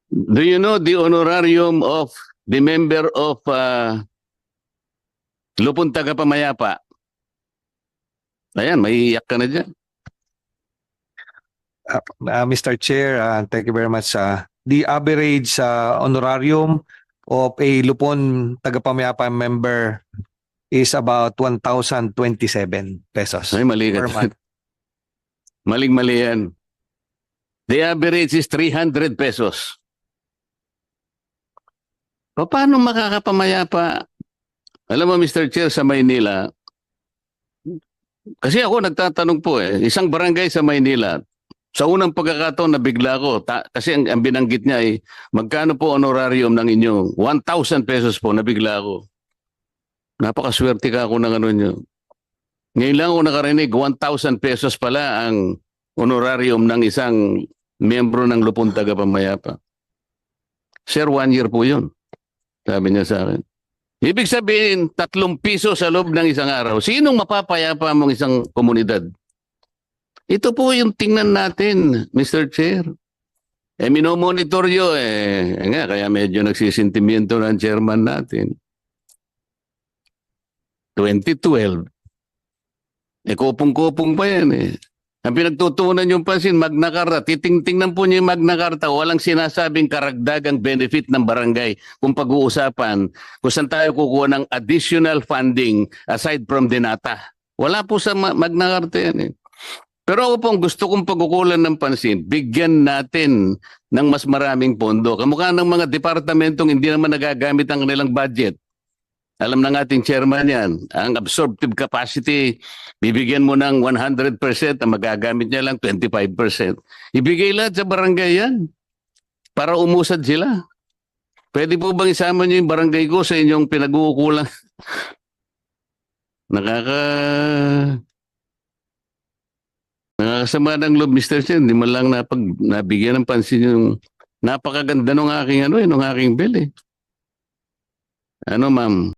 Do you know the honorarium of the member of Lupon Tagapamayapa? Ayan, maiiyak ka na dyan. Mr. Chair, thank you very much. The average honorarium of a Lupon Tagapamayapa member is about 1,027 pesos Ay, mali per ka. month. Maling-mali yan. The average is 300 pesos. Paano makakapamayapa? Alam mo, Mr. Chair, sa Maynila, kasi ako nagtatanong po isang barangay sa Maynila, sa unang pagkakataon nabigla ko, kasi ang binanggit niya ay, magkano po honorarium ng inyong 1,000 pesos po, nabigla ako. Napakaswerte ka ako ng ano nyo. Ngayon lang ako nakarinig, 1,000 pesos pala ang honorarium ng isang miyembro ng Lupon Tagapamayapa. Sir, 1 year po yun. Sabi niya sa akin. Ibig sabihin, 3 piso sa loob ng isang araw. Sinong mapapayapa mong isang komunidad? Ito po yung tingnan natin, Mr. Chair. Minomonitor nyo nga, kaya medyo nagsisintimiento ng chairman natin. 2012. Kupong-kupong pa yan Ang pinagtutuunan yung pansin, Magna Carta. Titingnan po niyo yung Magna Carta, walang sinasabing karagdagang benefit ng barangay kung pag-uusapan kung saan tayo kukuha ng additional funding aside from Denata. Wala po sa Magna Carta yan Pero ako pong gusto kong pagkukulan ng pansin, bigyan natin ng mas maraming pondo. Kamukha ng mga departamentong hindi naman nagagamit ang kanilang budget. Alam ng ating chairman yan, ang absorptive capacity, bibigyan mo ng 100%, ang magagamit niya lang 25%. Ibigay lahat sa barangay yan para umusad sila. Pwede po bang isama niyo yung barangay ko sa inyong pinag-uukulang? Nakakasama ng loob, Mr. Chen, hindi man lang nabigyan ng pansin yung napakaganda ng aking, nung aking bill Ano, ma'am?